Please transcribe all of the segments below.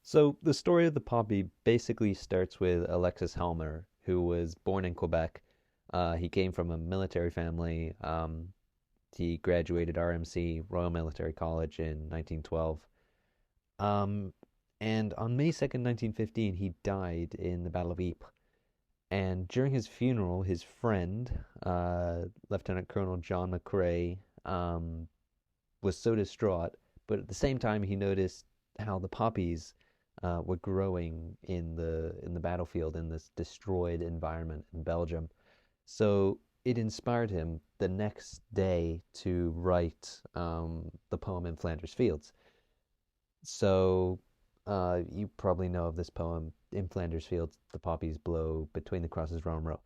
So the story of the poppy basically starts with Alexis Helmer, who was born in Quebec. He came from a military family. He graduated RMC, Royal Military College, in 1912. Um, and on May 2nd, 1915, he died in the Battle of Ypres. And during his funeral, his friend, Lieutenant Colonel John McCrae, was so distraught, but at the same time, he noticed how the poppies were growing in the battlefield in this destroyed environment in Belgium. So it inspired him the next day to write the poem In Flanders Fields. So you probably know of this poem, In Flanders Fields, the poppies blow between the crosses row and row.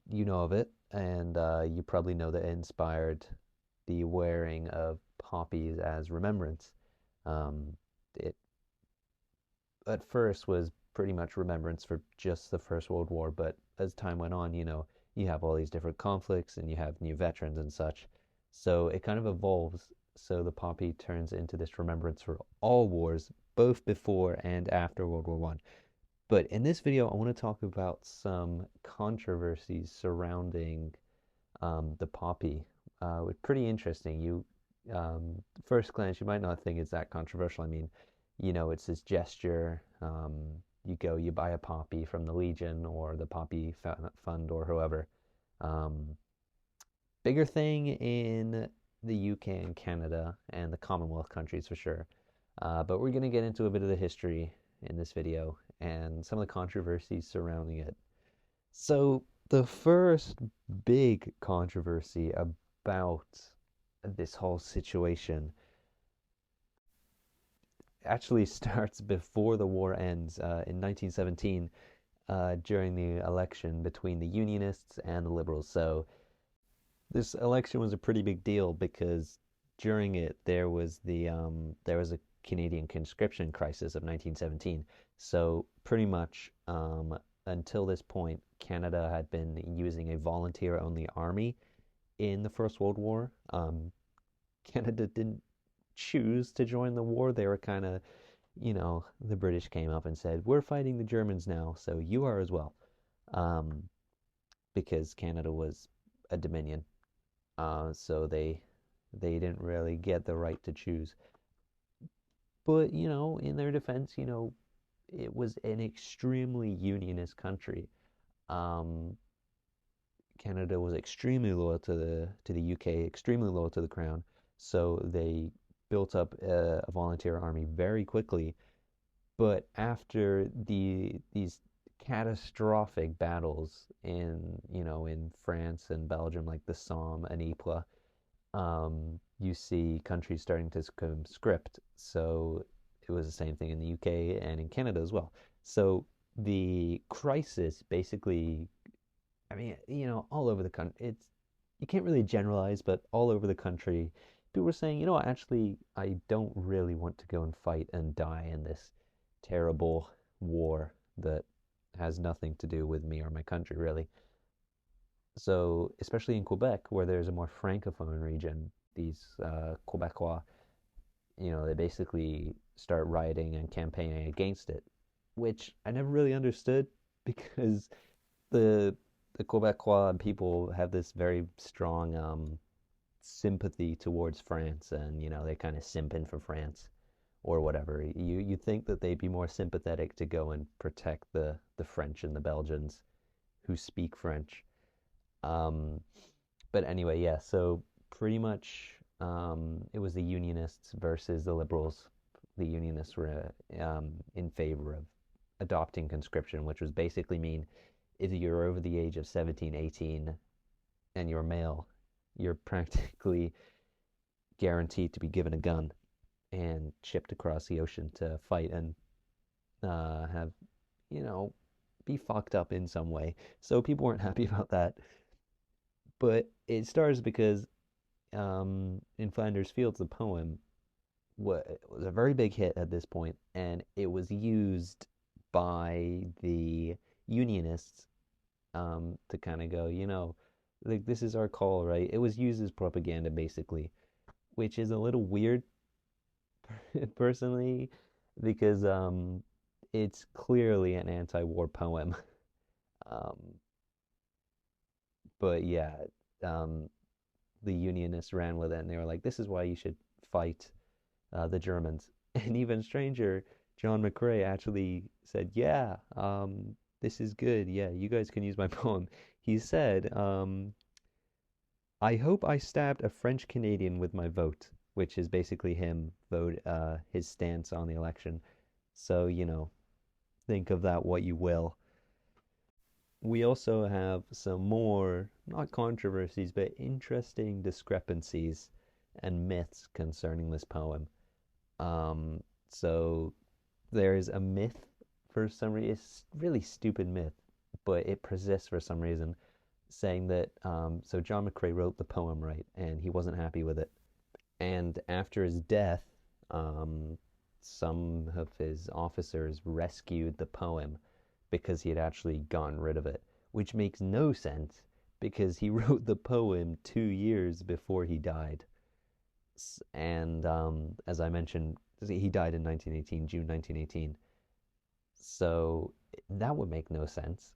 You know of it, and you probably know that it inspired the wearing of poppies as remembrance. It at first was pretty much remembrance for just the First World War, but as time went on, you have all these different conflicts and you have new veterans and such. So it kind of evolves. So the poppy turns into this remembrance for all wars, both before and after World War One. But in this video, I want to talk about some controversies surrounding the poppy. It's pretty interesting. First glance, you might not think it's that controversial. I mean, it's this gesture. You go, you buy a poppy from the Legion or the Poppy Fund or whoever. Um, Bigger thing in the UK and Canada and the Commonwealth countries for sure. But we're going to get into a bit of the history in this video and some of the controversies surrounding it. So, the first big controversy about this whole situation actually starts before the war ends in 1917 during the election between the Unionists and the Liberals. So, this election was a pretty big deal because during it there was a Canadian conscription crisis of 1917. So pretty much until this point, Canada had been using a volunteer-only army in the First World War. Canada didn't choose to join the war. They were kind of, the British came up and said, "We're fighting the Germans now, so you are as well," um, because Canada was a dominion. So they didn't really get the right to choose. But in their defense, it was an extremely unionist country. Um, Canada was extremely loyal to the UK, extremely loyal to the crown. So they built up a volunteer army very quickly. But after these catastrophic battles in France and Belgium, like the Somme and Ypres, you see countries starting to conscript. So it was the same thing in the UK and in Canada as well. So the crisis basically, I mean, all over the country, you can't really generalize, but all over the country, people were saying, actually, I don't really want to go and fight and die in this terrible war that has nothing to do with me or my country, really. So, especially in Quebec, where there's a more francophone region, these Quebecois, they basically start rioting and campaigning against it, which I never really understood because the the Quebecois people have this very strong sympathy towards France, and they're kind of simping for France or whatever. You think that they'd be more sympathetic to go and protect the French and the Belgians who speak French. Um, but anyway, yeah, so pretty much it was the Unionists versus the Liberals. The Unionists were in favor of adopting conscription, which was basically mean if you're over the age of 17, 18, and you're male, you're practically guaranteed to be given a gun and shipped across the ocean to fight and have, you know, be fucked up in some way. So people weren't happy about that. But it starts because in Flanders Fields, the poem was a very big hit at this point, and it was used by the Unionists to kind of go, like this is our call, right? It was used as propaganda basically, which is a little weird personally. because it's clearly an anti-war poem. Um, but yeah, um, the Unionists ran with it, and they were like, "This is why you should fight the Germans." And even stranger, John McCrae actually said, "Yeah, this is good. Yeah, you guys can use my poem." He said, "I hope I stabbed a French Canadian with my vote," which is basically him vote his stance on the election. So, think of that what you will. We also have some more, not controversies, but interesting discrepancies and myths concerning this poem. Um, so there's a myth for some reason, it's a really stupid myth, but it persists for some reason, saying that so John McCrae wrote the poem, right, and he wasn't happy with it. And after his death, um, some of his officers rescued the poem because he had actually gotten rid of it, which makes no sense because he wrote the poem 2 years before he died. And as I mentioned, he died in 1918, June 1918. So that would make no sense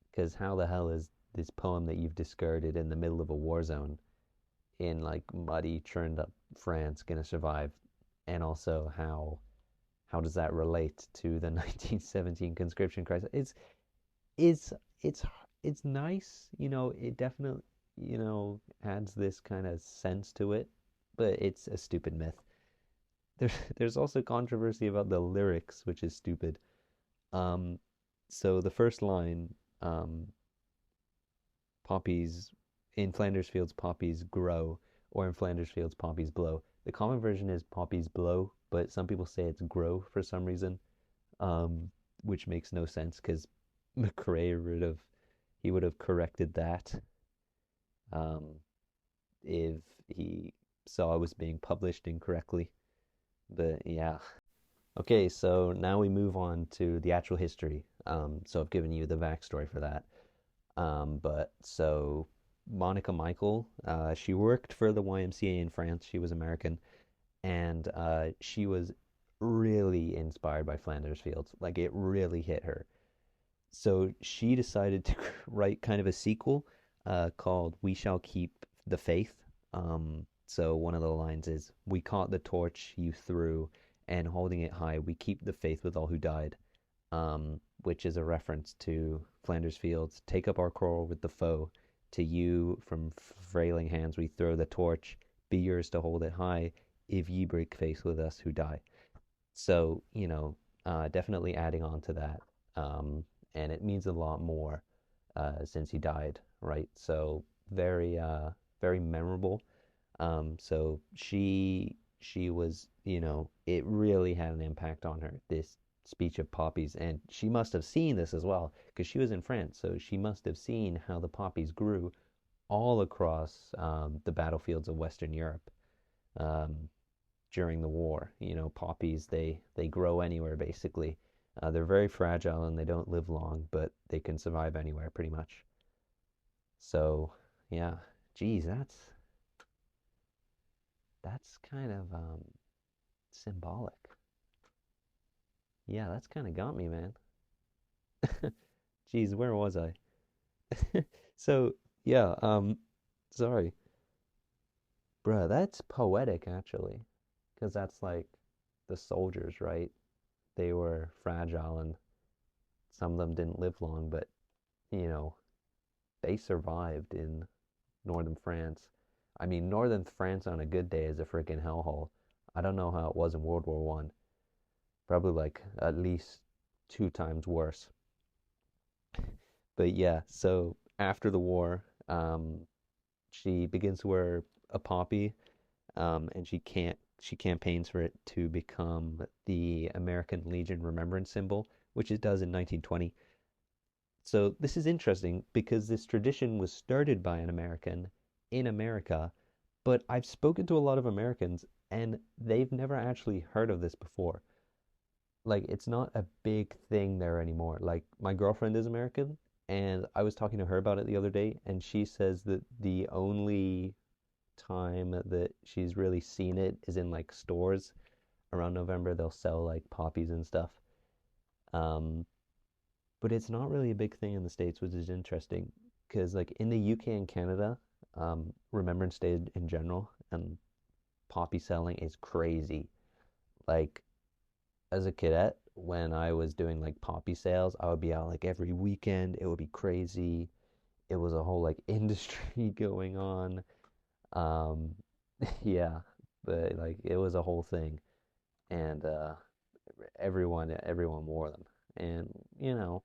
because how the hell is this poem that you've discarded in the middle of a war zone in like muddy, churned up France gonna survive? And also how does that relate to the 1917 conscription crisis? It's it's it's nice, it definitely, adds this kind of sense to it, but it's a stupid myth. There's also controversy about the lyrics, which is stupid. Um, so the first line, poppies in Flanders fields, poppies grow, or in Flanders fields, poppies blow. The common version is poppies blow, but some people say it's grow for some reason, um, which makes no sense because McCrae would have corrected that um, if he saw it was being published incorrectly. But yeah. Okay, so now we move on to the actual history. So I've given you the backstory for that. But so Monica Michael, she worked for the YMCA in France. She was American, and she was really inspired by Flanders Fields. Like it really hit her. So she decided to write kind of a sequel called "We Shall Keep the Faith." So one of the lines is, "We caught the torch you threw, and holding it high, we keep the faith with all who died." Which is a reference to Flanders Fields. "Take up our quarrel with the foe. To you from frailing hands we throw the torch. Be yours to hold it high, if ye break faith with us who die." So, definitely adding on to that. And it means a lot more since he died, right? So very, very memorable. So she was, it really had an impact on her, this speech of poppies, and she must have seen this as well because she was in France, so she must have seen how the poppies grew all across the battlefields of Western Europe um, during the war. Poppies they grow anywhere basically. They're very fragile and they don't live long, but they can survive anywhere pretty much. So yeah, geez, that's kind of symbolic. Yeah, that's kind of got me, man. Geez, where was I? So, yeah, sorry. Bruh, that's poetic actually, because that's like the soldiers, right? They were fragile and some of them didn't live long, but, you know, they survived in northern France. I mean, northern France on a good day is a freaking hellhole. I don't know how it was in World War One. Probably like at least 2 times worse. But yeah, so after the war, she begins to wear a poppy, and she campaigns for it to become the American Legion Remembrance symbol, which it does in 1920. So this is interesting because this tradition was started by an American in America, but I've spoken to a lot of Americans and they've never actually heard of this before. Like it's not a big thing there anymore. Like my girlfriend is American and I was talking to her about it the other day and she says that the only time that she's really seen it is in like stores around November they'll sell like poppies and stuff. Um, but it's not really a big thing in the States, which is interesting because like in the UK and Canada, Remembrance Day in general and poppy selling is crazy. Like as a cadet, when I was doing like poppy sales, I would be out like every weekend. It would be crazy. It was a whole like industry going on. Um, yeah, but like it was a whole thing, and everyone wore them, and you know,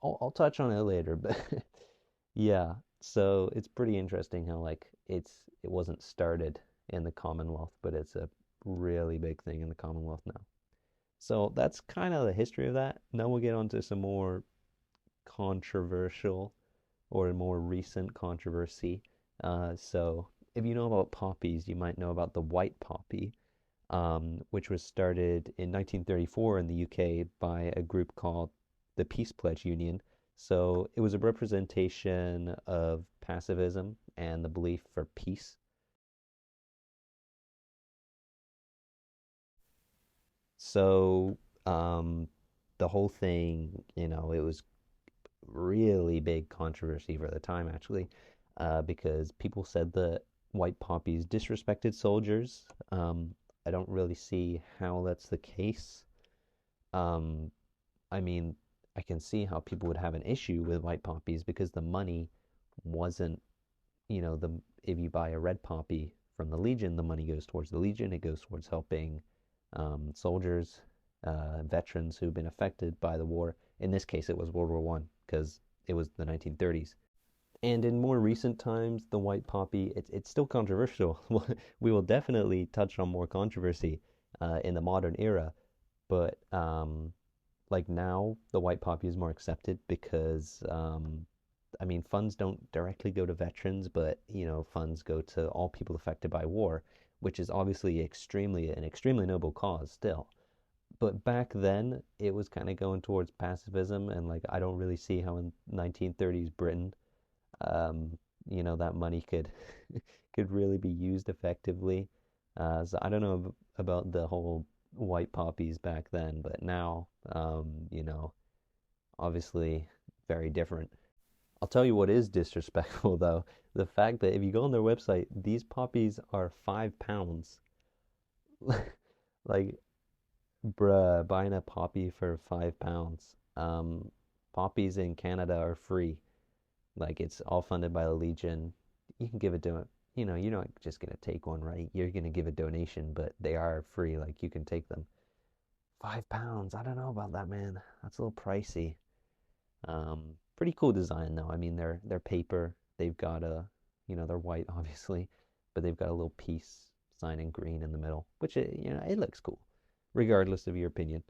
I'll touch on it later, but yeah. So it's pretty interesting how like it wasn't started in the Commonwealth, but it's a really big thing in the Commonwealth now. So that's kind of the history of that. Now we'll get on to some more controversial or more recent controversy. So if you know about poppies, you might know about the white poppy, which was started in 1934 in the UK by a group called the Peace Pledge Union. So it was a representation of pacifism and the belief for peace. So the whole thing, it was really big controversy for the time, actually, because people said that white poppies disrespected soldiers. I don't really see how that's the case. Um, I mean, I can see how people would have an issue with white poppies because the money wasn't, the if you buy a red poppy from the Legion, the money goes towards the Legion. It goes towards helping soldiers, veterans who've been affected by the war. In this case, it was World War One because it was the 1930s. And in more recent times, the white poppy, it's still controversial. We will definitely touch on more controversy in the modern era, but like now, the white poppy is more accepted because I mean, funds don't directly go to veterans, but funds go to all people affected by war, which is obviously an extremely noble cause still. But back then, it was kind of going towards pacifism, and like I don't really see how in 1930s Britain, um, that money could could really be used effectively. So I don't know about the whole white poppies back then, but now, obviously very different. I'll tell you what is disrespectful though. The fact that if you go on their website, these poppies are £5. Like, bruh, buying a poppy for £5. Poppies in Canada are free. Like it's all funded by the Legion. You can give it to it. You're not just gonna take one, right? You're gonna give a donation, but they are free. Like you can take them. £5. I don't know about that, man. That's a little pricey. Pretty cool design though. I mean, they're paper. They've got they're white obviously, but they've got a little peace sign in green in the middle, which it looks cool, regardless of your opinion.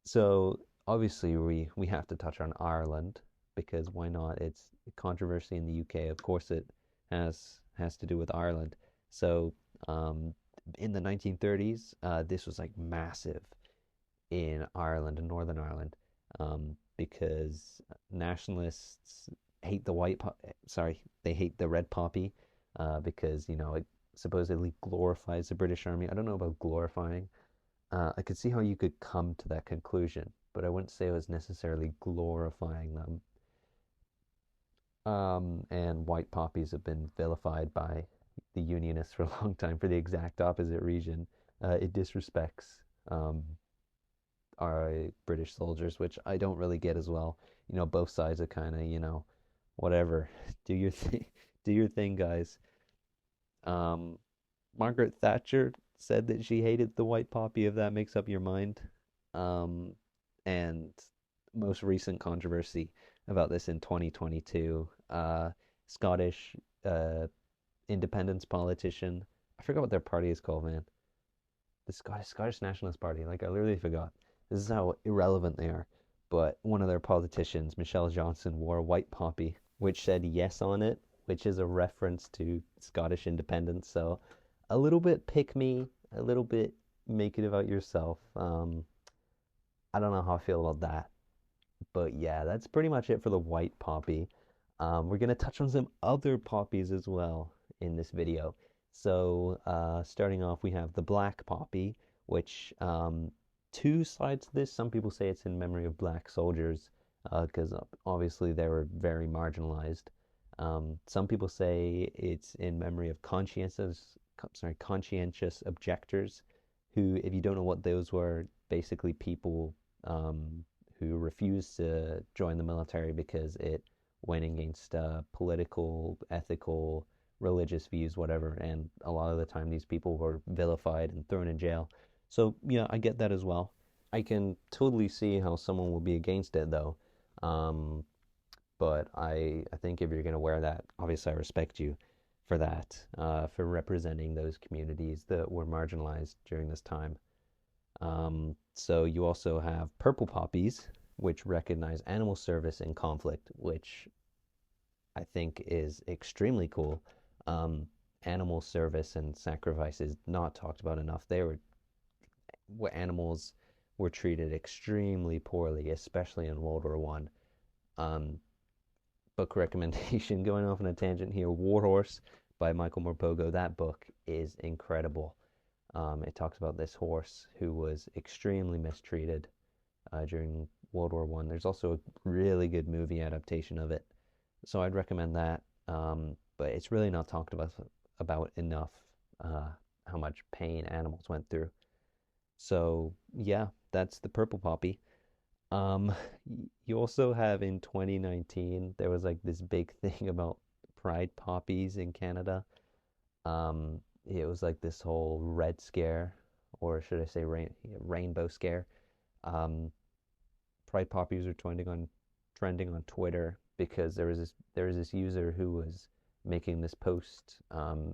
So obviously we have to touch on Ireland because why not? It's controversy in the UK. Of course, it has to do with Ireland. So in the 1930s, this was like massive in Ireland and Northern Ireland because nationalists hate they hate the red poppy because it supposedly glorifies the British Army. I don't know about glorifying. I could see how you could come to that conclusion, but I wouldn't say it was necessarily glorifying them. And white poppies have been vilified by the Unionists for a long time for the exact opposite reason. It disrespects our British soldiers, which I don't really get as well. Both sides are kind of, whatever. Do your thing, do your thing, guys. Um, Margaret Thatcher said that she hated the white poppy, if that makes up your mind. Um, and most recent controversy about this in 2022, Scottish uh, independence politician. I forgot what their party is called, man. The Scottish Nationalist Party. Like I literally forgot. This is how irrelevant they are. But one of their politicians, Michelle Johnson, wore a white poppy, which said yes on it, which is a reference to Scottish independence. So a little bit pick me, a little bit make it about yourself. I don't know how I feel about that. But yeah, that's pretty much it for the white poppy. We're going to touch on some other poppies as well in this video. So, starting off, we have the black poppy, which two sides to this. Some people say it's in memory of black soldiers, because obviously they were very marginalized. Some people say it's in memory of conscientious objectors, who, if you don't know what those were, basically people who refused to join the military because it went against political, ethical, religious views, whatever. And a lot of the time, these people were vilified and thrown in jail. So, yeah, I get that as well. I can totally see how someone will be against it, though. Um, but I think if you're going to wear that, obviously I respect you for that, for representing those communities that were marginalized during this time. So you also have purple poppies, which recognize animal service in conflict, which I think is extremely cool. Um, Animal service and sacrifice is not talked about enough. Animals were treated extremely poorly, especially in World War One. Book recommendation going off on a tangent here, War Horse by Michael Morpurgo. That book is incredible. It talks about this horse who was extremely mistreated during World War One. There's also a really good movie adaptation of it, so I'd recommend that. But it's really not talked about enough, uh, how much pain animals went through. So yeah, that's the purple poppy. Um, you also have in 2019, there was like this big thing about pride poppies in Canada. It was like this whole red scare, or should I say rainbow scare. Um, pride poppies were trending on Twitter because there was this user who was making this post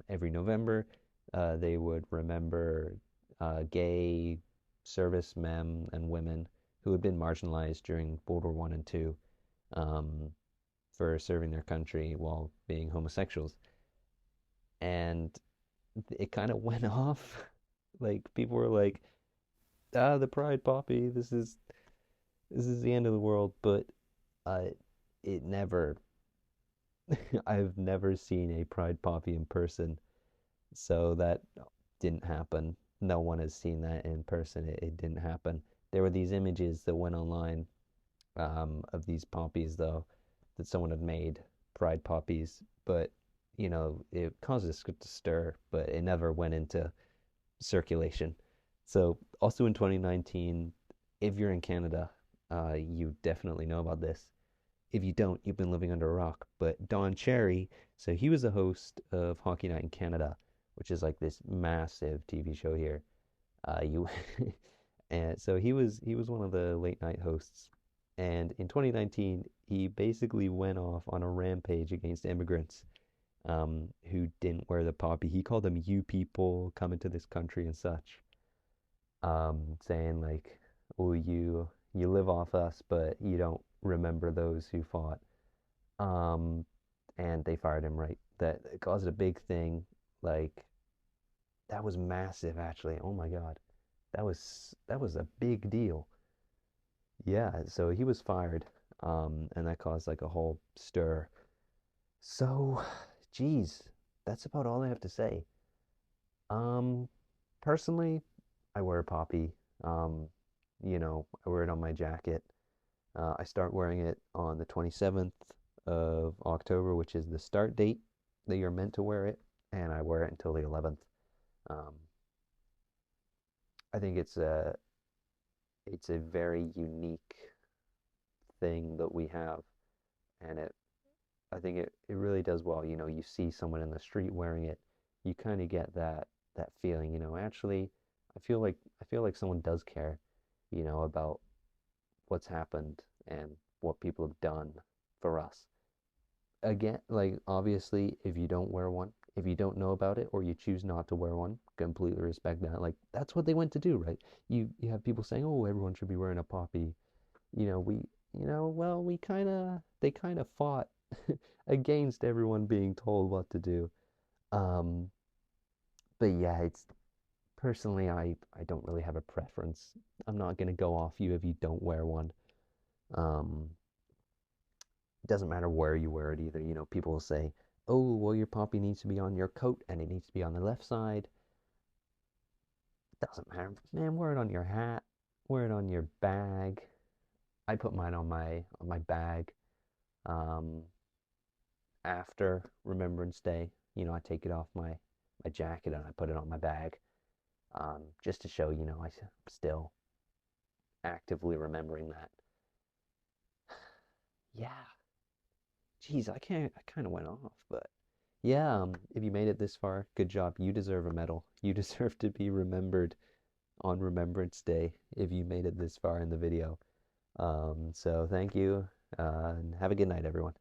every November. They would remember gay servicemen and women who had been marginalized during World War One and Two, um, for serving their country while being homosexuals, and it kind of went off. Like people were like, "Ah, the Pride Poppy. This is the end of the world." But uh, it never. I've never seen a Pride Poppy in person, so that didn't happen. No one has seen that in person. It didn't happen. There were these images that went online, of these poppies, though, that someone had made, pride poppies, but it caused a stir, but it never went into circulation. So, also in 2019, if you're in Canada, you definitely know about this. If you don't, you've been living under a rock. But Don Cherry, so he was the host of Hockey Night in Canada, which is like this massive TV show here. You and so he was one of the late night hosts. And in 2019, he basically went off on a rampage against immigrants, who didn't wear the poppy. He called them "you people coming to this country" and such, saying like, "Oh, you live off us, but you don't remember those who fought." Um, and they fired him, right. That caused a big thing. Like, that was massive, actually. Oh my God, that was a big deal. Yeah, so he was fired, and that caused like a whole stir. So, geez, that's about all I have to say. Um, Personally, I wear a poppy. Um, I wear it on my jacket. I start wearing it on the 27th of October, which is the start date that you're meant to wear it, and I wear it until the 11th. Um, I think it's a very unique thing that we have, and I think it really does well. You see someone in the street wearing it, you kind of get that feeling, actually, I feel like someone does care, about what's happened and what people have done for us. Again, like, obviously, if you don't wear one, if you don't know about it, or you choose not to wear one, completely respect that. Like, that's what they went to do, right? You have people saying, "Oh, everyone should be wearing a poppy." We, well, they kind of fought against everyone being told what to do. Um, but yeah, it's personally, I don't really have a preference. I'm not gonna go off you if you don't wear one. Um, it doesn't matter where you wear it either. People will say, Oh, well, your poppy needs to be on your coat and it needs to be on the left side. Doesn't matter. Man, wear it on your hat, wear it on your bag. I put mine on my bag. Um, After Remembrance Day, I take it off my jacket and I put it on my bag, just to show, I'm still actively remembering that. Yeah, geez, I kind of went off, but yeah, if you made it this far, good job. You deserve a medal. You deserve to be remembered on Remembrance Day if you made it this far in the video. So thank you, and have a good night, everyone.